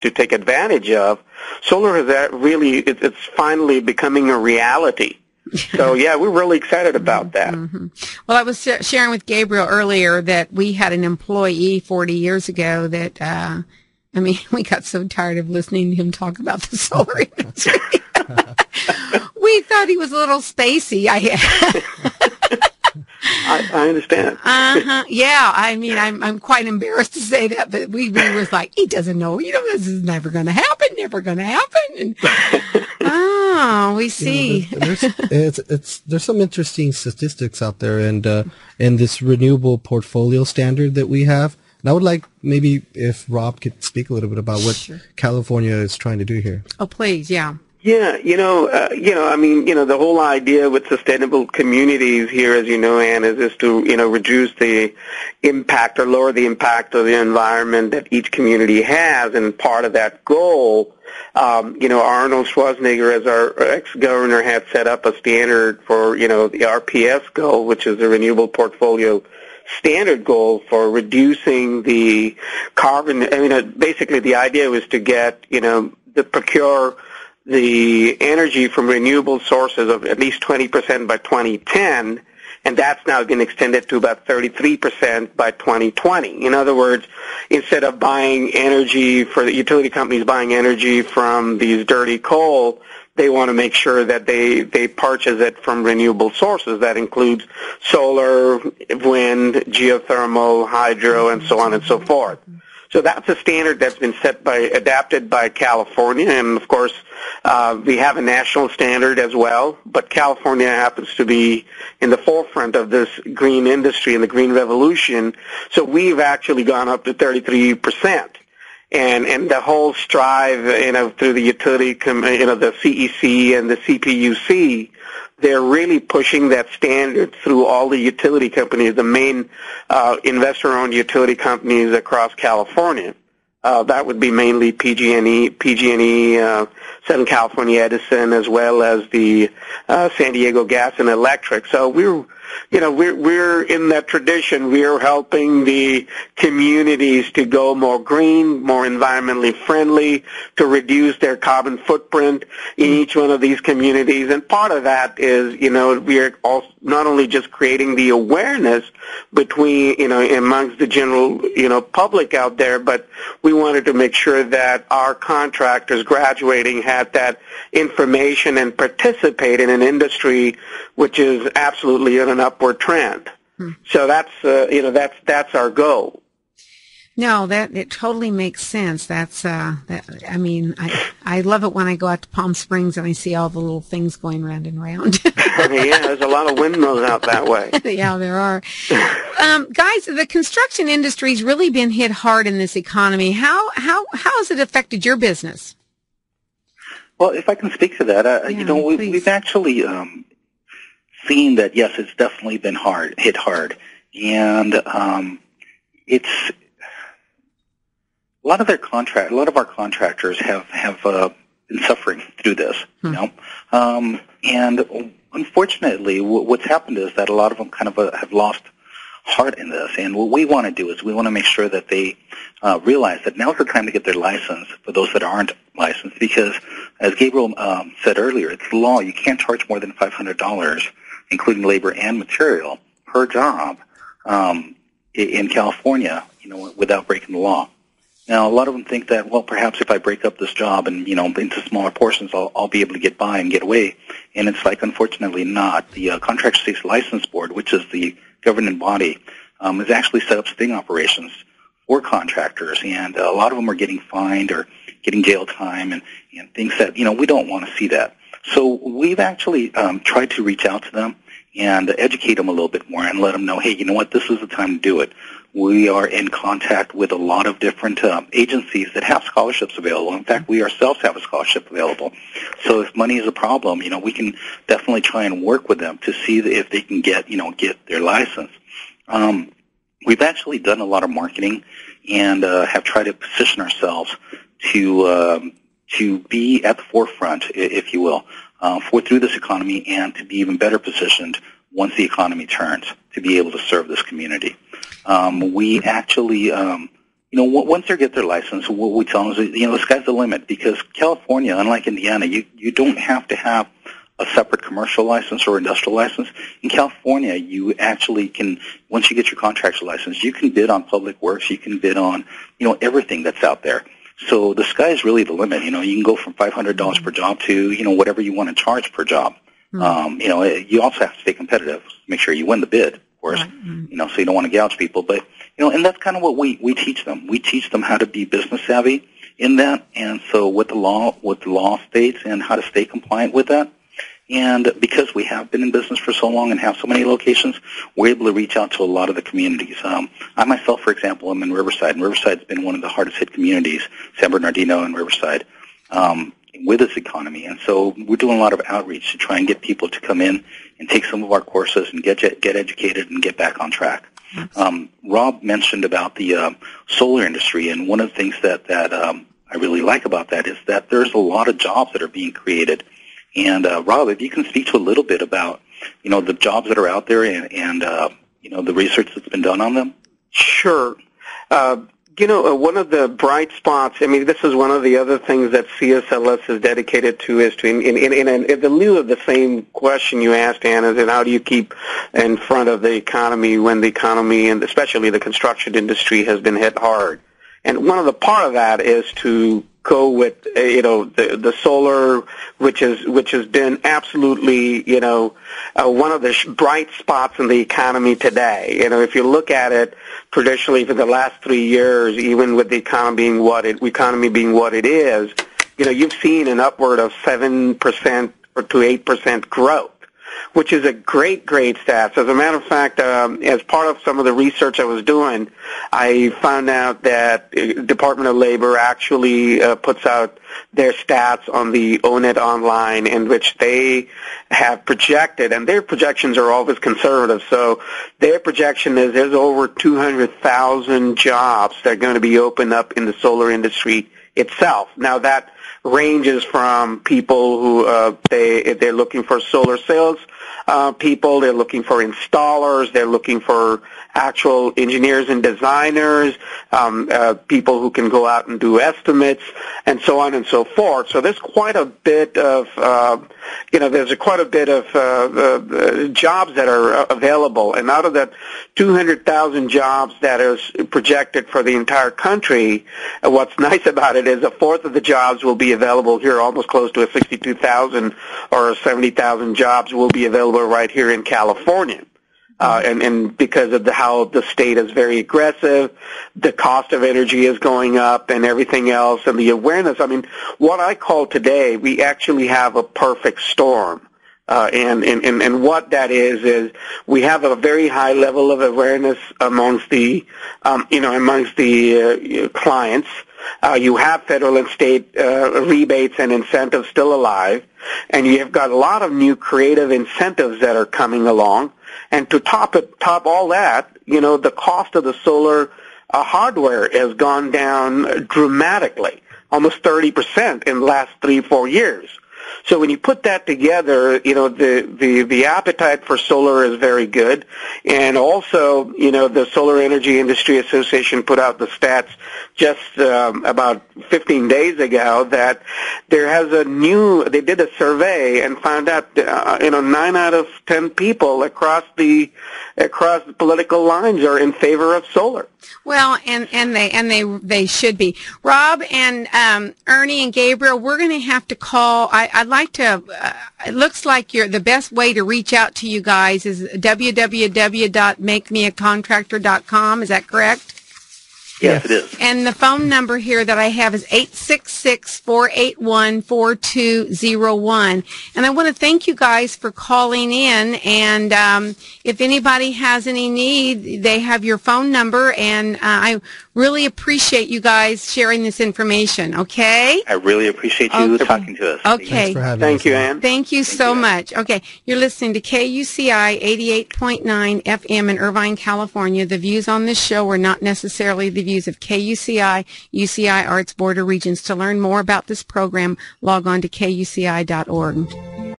to take advantage of, solar has really, it's finally becoming a reality. So, yeah, we're really excited about that. Mm-hmm. Well, I was sharing with Gabriel earlier that we had an employee 40 years ago that, we got so tired of listening to him talk about the solar industry. We thought he was a little spacey. I understand. Yeah, I'm quite embarrassed to say that, but we was like, he doesn't know. This is never going to happen. Never going to happen. And, we see. There's some interesting statistics out there, and in this renewable portfolio standard that we have. And I would like maybe if Rob could speak a little bit about what California is trying to do here. Oh, please, yeah. Yeah, the whole idea with sustainable communities here, as you know, Ann, is to, reduce the impact or lower the impact of the environment that each community has. And part of that goal, Arnold Schwarzenegger, as our ex-governor, had set up a standard for, the RPS goal, which is the Renewable Portfolio Standard goal for reducing the carbon. Basically the idea was to get, procure the energy from renewable sources of at least 20% by 2010, and that's now been extended to about 33% by 2020. In other words, instead of buying energy for the utility companies buying energy from these dirty coal, they want to make sure that they purchase it from renewable sources. That includes solar, wind, geothermal, hydro, and so on and so forth. So that's a standard that's been adapted by California, and of course, we have a national standard as well, but California happens to be in the forefront of this green industry and the green revolution, so we've actually gone up to 33%. And the whole strive, through the utility, the CEC and the CPUC, they're really pushing that standard through all the utility companies, the main investor-owned utility companies across California. That would be mainly PG&E, Southern California Edison, as well as the San Diego Gas and Electric. So we're in that tradition. We're helping the communities to go more green, more environmentally friendly, to reduce their carbon footprint in each one of these communities. And part of that is, we're also not only just creating the awareness between, amongst the general, public out there, but we wanted to make sure that our contractors graduating had that information and participate in an industry which is absolutely in an upward trend. So that's our goal. No, it totally makes sense. That's I love it when I go out to Palm Springs and I see all the little things going round and round. Yeah, there's a lot of windmills out that way. Yeah, there are. Guys, the construction industry's really been hit hard in this economy. How has it affected your business? Well, if I can speak to that, we've actually seen that, yes, it's definitely been hit hard, and it's a lot of our contractors have been suffering through this, and unfortunately, what's happened is that a lot of them kind of have lost heart in this. And what we want to do is we want to make sure that they realize that now's the time to get their license for those that aren't licensed, because as Gabriel said earlier, it's the law. You can't charge more than $500, including labor and material, per job in California, without breaking the law. Now, a lot of them think that, well, perhaps if I break up this job and, into smaller portions, I'll be able to get by and get away. And it's like, unfortunately not. The Contract States License Board, which is the governing body, has actually set up sting operations for contractors. And a lot of them are getting fined or getting jail time and things that, we don't want to see that. So we've actually tried to reach out to them and educate them a little bit more and let them know, hey, you know what, this is the time to do it. We are in contact with a lot of different agencies that have scholarships available. In fact, we ourselves have a scholarship available. So if money is a problem, we can definitely try and work with them to see if they can get their license. We've actually done a lot of marketing and have tried to position ourselves to be at the forefront, if you will, through this economy, and to be even better positioned once the economy turns to be able to serve this community. We actually once they get their license, what we tell them is, the sky's the limit, because California, unlike Indiana, you don't have to have a separate commercial license or industrial license. In California, you actually can, once you get your contractor license, you can bid on public works, you can bid on, everything that's out there. So the sky is really the limit. You can go from $500 per job to, whatever you want to charge per job. You also have to stay competitive, make sure you win the bid, of course, so you don't want to gouge people. But, and that's kind of what we teach them. We teach them how to be business savvy in that, and so what the law states and how to stay compliant with that. And because we have been in business for so long and have so many locations, we're able to reach out to a lot of the communities. I myself, for example, I'm in Riverside, and Riverside's been one of the hardest hit communities, San Bernardino and Riverside, with this economy. And so we're doing a lot of outreach to try and get people to come in and take some of our courses and get educated and get back on track. Rob mentioned about the solar industry, and one of the things that I really like about that is that there's a lot of jobs that are being created. And Rob, if you can speak to a little bit about, the jobs that are out there and the research that's been done on them. Sure. One of the bright spots, this is one of the other things that CSLS is dedicated to, is to, in the lieu of the same question you asked, Anna, is how do you keep in front of the economy when the economy, and especially the construction industry, has been hit hard. And one of the part of that is to go with, the solar, which has been absolutely, one of the bright spots in the economy today. If you look at it traditionally for the last 3 years, even with the economy being what it is, you've seen an upward of 7% or to 8% growth, which is a great stats. As a matter of fact, as part of some of the research I was doing, I found out that Department of Labor actually puts out their stats on the ONET online, in which they have projected, and their projections are always conservative, so their projection is there's over 200,000 jobs that are going to be opened up in the solar industry itself. Now that ranges from people who they're looking for solar sales people, they're looking for installers, they're looking for actual engineers and designers, people who can go out and do estimates, and so on and so forth. So there's quite a bit of jobs that are available, and out of that 200,000 jobs that is projected for the entire country, what's nice about it is a fourth of the jobs will be available here, almost close to 62,000 or 70,000 jobs will be available right here in California. And because of how the state is very aggressive, the cost of energy is going up and everything else, and the awareness. What I call today, we actually have a perfect storm. And what that is we have a very high level of awareness amongst the clients. You have federal and state rebates and incentives still alive, and you have got a lot of new creative incentives that are coming along. And to top all that, the cost of the solar hardware has gone down dramatically, almost 30% in the last 3-4 years. So when you put that together, the appetite for solar is very good. And also, the Solar Energy Industry Association put out the stats just about 15 days ago that they did a survey and found out, 9 out of 10 people across the political lines are in favor of solar. Well, and they should be. Rob and Ernie and Gabriel, we're going to have to call. I'd like to. It looks like the best way to reach out to you guys is www.makemeacontractor.com. Is that correct? Yes, it is. And the phone number here that I have is 866-481-4201. And I want to thank you guys for calling in. And if anybody has any need, they have your phone number. And I really appreciate you guys sharing this information, okay? I really appreciate you talking to us. Okay. Thank you, Ann. Thank you so much. Okay. You're listening to KUCI 88.9 FM in Irvine, California. The views on this show are not necessarily the views of KUCI, UCI, or its border regions. To learn more about this program, log on to KUCI.org.